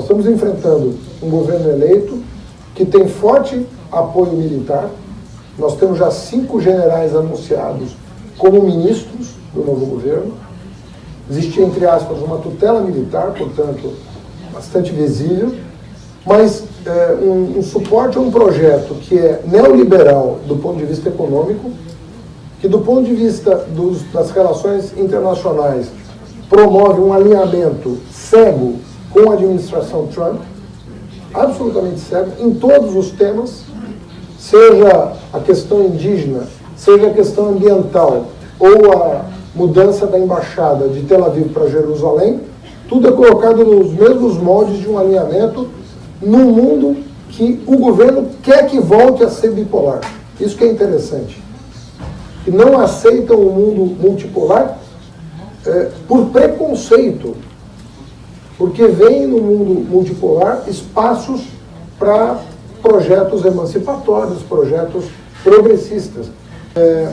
Nós estamos enfrentando um governo eleito que tem forte apoio militar. Nós temos já 5 generais anunciados como ministros do novo governo. Existe, entre aspas, uma tutela militar, portanto, bastante visível, mas um suporte a um projeto que é neoliberal do ponto de vista econômico, que do ponto de vista das relações internacionais promove um alinhamento cego com a administração Trump, absolutamente cego, em todos os temas, seja a questão indígena, seja a questão ambiental, ou a mudança da embaixada de Tel Aviv para Jerusalém, tudo é colocado nos mesmos moldes de um alinhamento num mundo que o governo quer que volte a ser bipolar. Isso que é interessante. Que não aceitam o mundo multipolar por preconceito, porque vem no mundo multipolar espaços para projetos emancipatórios, projetos progressistas.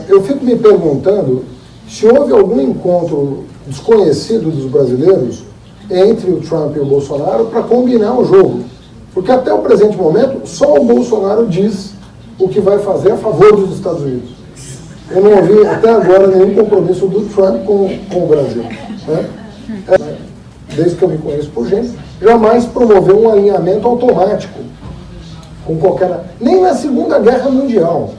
Eu fico me perguntando se houve algum encontro desconhecido dos brasileiros entre o Trump e o Bolsonaro para combinar o jogo. Porque até o presente momento, só o Bolsonaro diz o que vai fazer a favor dos Estados Unidos. Eu não ouvi até agora nenhum compromisso do Trump com o Brasil. Né? Desde que eu me conheço por gente, jamais promoveu um alinhamento automático com qualquer... Nem na Segunda Guerra Mundial.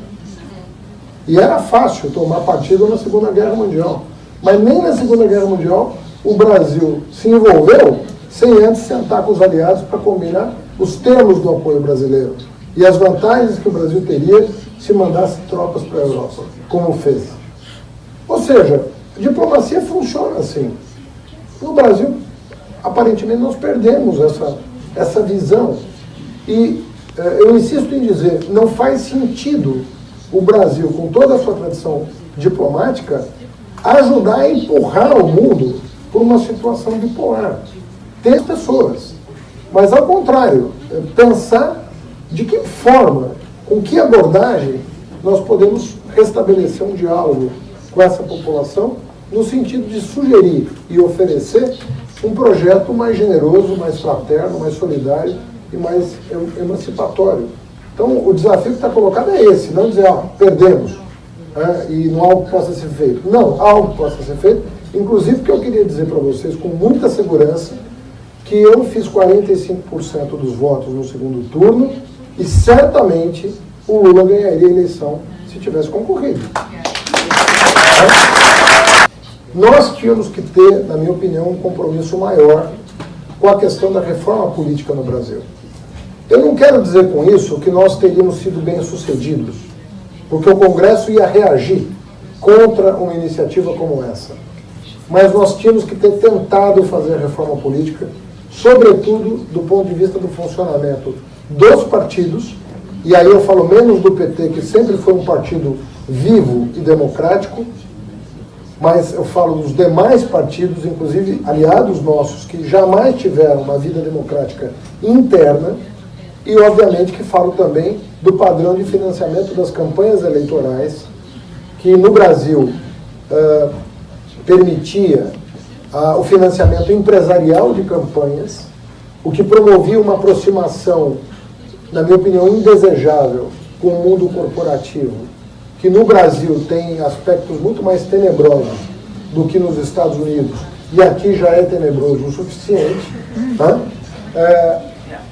E era fácil tomar partido na Segunda Guerra Mundial. Mas nem na Segunda Guerra Mundial o Brasil se envolveu sem antes sentar com os aliados para combinar os termos do apoio brasileiro e as vantagens que o Brasil teria se mandasse tropas para a Europa, como fez. Ou seja, a diplomacia funciona assim. No Brasil, aparentemente, nós perdemos essa visão. E eu insisto em dizer, não faz sentido o Brasil, com toda a sua tradição diplomática, ajudar a empurrar o mundo por uma situação bipolar. Tem pessoas, mas ao contrário, pensar de que forma, com que abordagem nós podemos restabelecer um diálogo com essa população no sentido de sugerir e oferecer um projeto mais generoso, mais fraterno, mais solidário e mais emancipatório. Então, o desafio que está colocado é esse, não dizer, perdemos, e não algo que possa ser feito. Não, algo que possa ser feito, inclusive porque eu queria dizer para vocês com muita segurança que eu fiz 45% dos votos no segundo turno e certamente o Lula ganharia a eleição se tivesse concorrido. Nós tínhamos que ter, na minha opinião, um compromisso maior com a questão da reforma política no Brasil. Eu não quero dizer com isso que nós teríamos sido bem-sucedidos, porque o Congresso ia reagir contra uma iniciativa como essa. Mas nós tínhamos que ter tentado fazer a reforma política, sobretudo do ponto de vista do funcionamento dos partidos, e aí eu falo menos do PT, que sempre foi um partido vivo e democrático, mas eu falo dos demais partidos, inclusive aliados nossos, que jamais tiveram uma vida democrática interna, e obviamente que falo também do padrão de financiamento das campanhas eleitorais, que no Brasil permitia o financiamento empresarial de campanhas, o que promovia uma aproximação, na minha opinião, indesejável com o mundo corporativo, que no Brasil tem aspectos muito mais tenebrosos do que nos Estados Unidos, e aqui já é tenebroso o suficiente. Tá?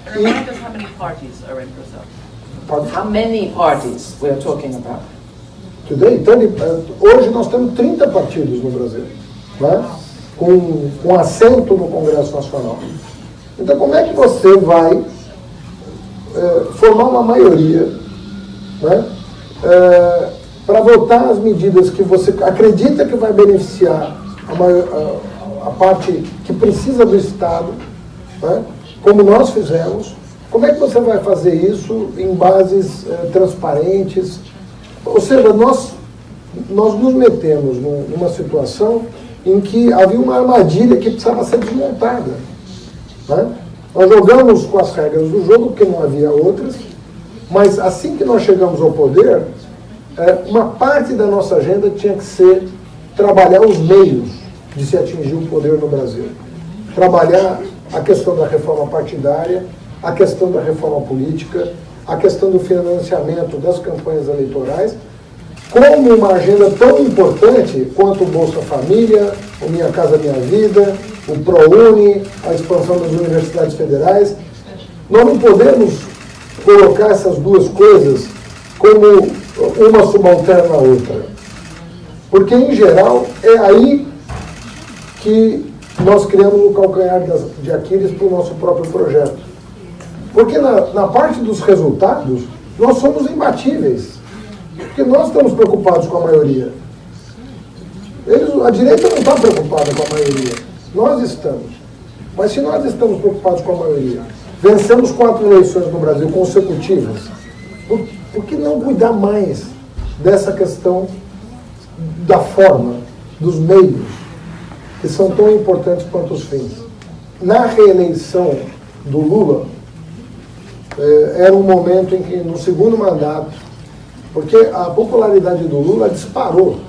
Remind us how many parties are in Brazil? How many parties we are talking about? Today, hoje nós temos 30 partidos no Brasil, né? com assento no Congresso Nacional. Então, como é que você vai formar uma maioria, né? Para votar as medidas que você acredita que vai beneficiar a parte que precisa do Estado, né? Como nós fizemos? Como é que você vai fazer isso em bases transparentes? Ou seja, nós nos metemos numa situação em que havia uma armadilha que precisava ser desmontada. Né? Nós jogamos com as regras do jogo, porque não havia outras, mas assim que nós chegamos ao poder, uma parte da nossa agenda tinha que ser trabalhar os meios de se atingir o poder no Brasil. Trabalhar a questão da reforma partidária, a questão da reforma política, a questão do financiamento das campanhas eleitorais, como uma agenda tão importante quanto o Bolsa Família, o Minha Casa Minha Vida, o ProUni, a expansão das universidades federais. Nós não podemos colocar essas duas coisas como uma subalterna à outra. Porque, em geral, é aí que nós criamos o calcanhar de Aquiles para o nosso próprio projeto. Porque na parte dos resultados, nós somos imbatíveis. Porque nós estamos preocupados com a maioria. A direita não está preocupada com a maioria. Nós estamos. Mas se nós estamos preocupados com a maioria, vencemos 4 eleições no Brasil consecutivas, por que não cuidar mais dessa questão da forma, dos meios, que são tão importantes quanto os fins? Na reeleição do Lula, era um momento em que, no segundo mandato, porque a popularidade do Lula disparou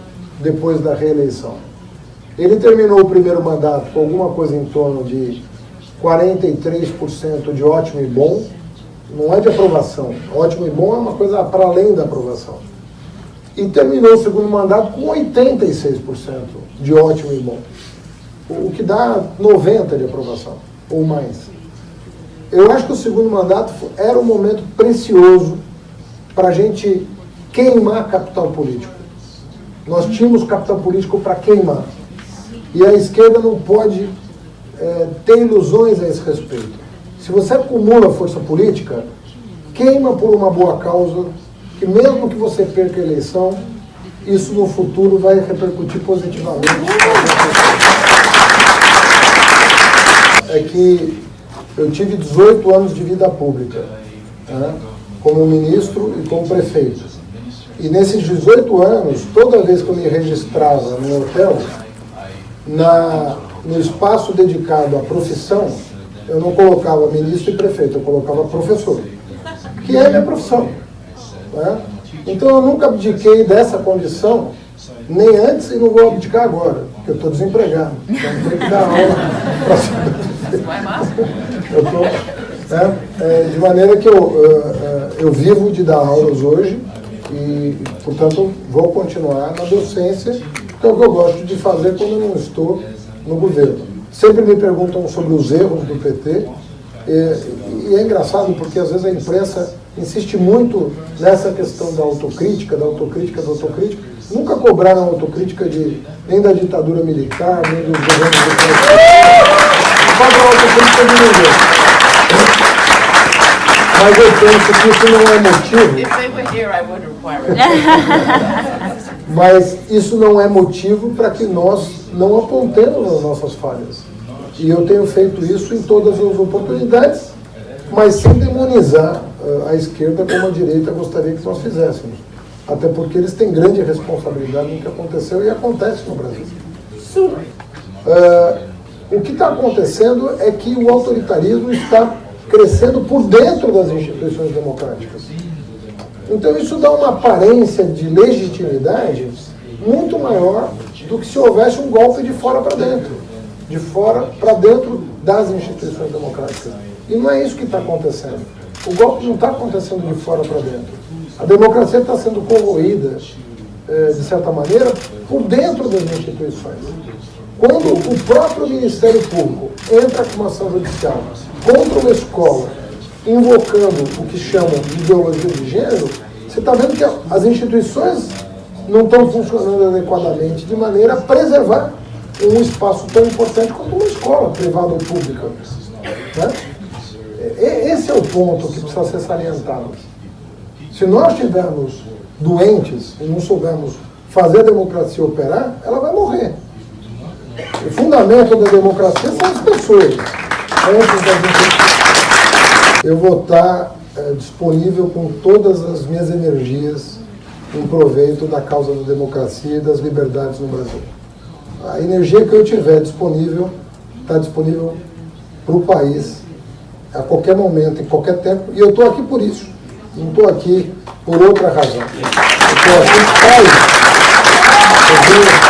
depois da reeleição. Ele terminou o primeiro mandato com alguma coisa em torno de 43% de ótimo e bom, não é de aprovação. Ótimo e bom é uma coisa para além da aprovação. E terminou o segundo mandato com 86% de ótimo e bom, o que dá 90% de aprovação, ou mais. Eu acho que o segundo mandato era um momento precioso para a gente queimar capital político. Nós tínhamos capital político para queimar. E a esquerda não pode ter ilusões a esse respeito. Se você acumula força política, queima por uma boa causa, que mesmo que você perca a eleição, isso no futuro vai repercutir positivamente. É que eu tive 18 anos de vida pública, né, como ministro e como prefeito. E nesses 18 anos, toda vez que eu me registrava no hotel, no espaço dedicado à profissão, eu não colocava ministro e prefeito, eu colocava professor, que é a minha profissão. Né? Então eu nunca abdiquei dessa condição, nem antes e não vou abdicar agora, porque eu estou desempregado. Então eu tenho que dar aula para de maneira que eu vivo de dar aulas hoje e, portanto, vou continuar na docência, que é o que eu gosto de fazer quando eu não estou no governo. Sempre me perguntam sobre os erros do PT, e é engraçado porque às vezes a imprensa insiste muito nessa questão da autocrítica, Nunca cobraram autocrítica nem da ditadura militar, nem dos governos do país. Não cobram autocrítica de ninguém. Mas eu penso que isso não é motivo. If they were here, I would require it. Mas isso não é motivo para que nós não apontemos as nossas falhas. E eu tenho feito isso em todas as oportunidades, mas sem demonizar a esquerda como a direita gostaria que nós fizéssemos. Até porque eles têm grande responsabilidade no que aconteceu e acontece no Brasil. O que está acontecendo é que o autoritarismo está crescendo por dentro das instituições democráticas. Então isso dá uma aparência de legitimidade muito maior do que se houvesse um golpe de fora para dentro. De fora para dentro das instituições democráticas. E não é isso que está acontecendo. O golpe não está acontecendo de fora para dentro. A democracia está sendo corroída, de certa maneira, por dentro das instituições. Quando o próprio Ministério Público entra com uma ação judicial contra uma escola, invocando o que chamam de ideologia de gênero, você está vendo que as instituições não estão funcionando adequadamente, de maneira a preservar um espaço tão importante quanto uma escola, privada ou pública. Né? Esse é o ponto que precisa ser salientado. Se nós estivermos doentes e não soubermos fazer a democracia operar, ela vai morrer. O fundamento da democracia são as pessoas. Eu vou estar disponível com todas as minhas energias em proveito da causa da democracia e das liberdades no Brasil. A energia que eu tiver disponível, está disponível para o país, a qualquer momento, em qualquer tempo, e eu estou aqui por isso. Não estou aqui por outra razão. Eu estou aqui por isso.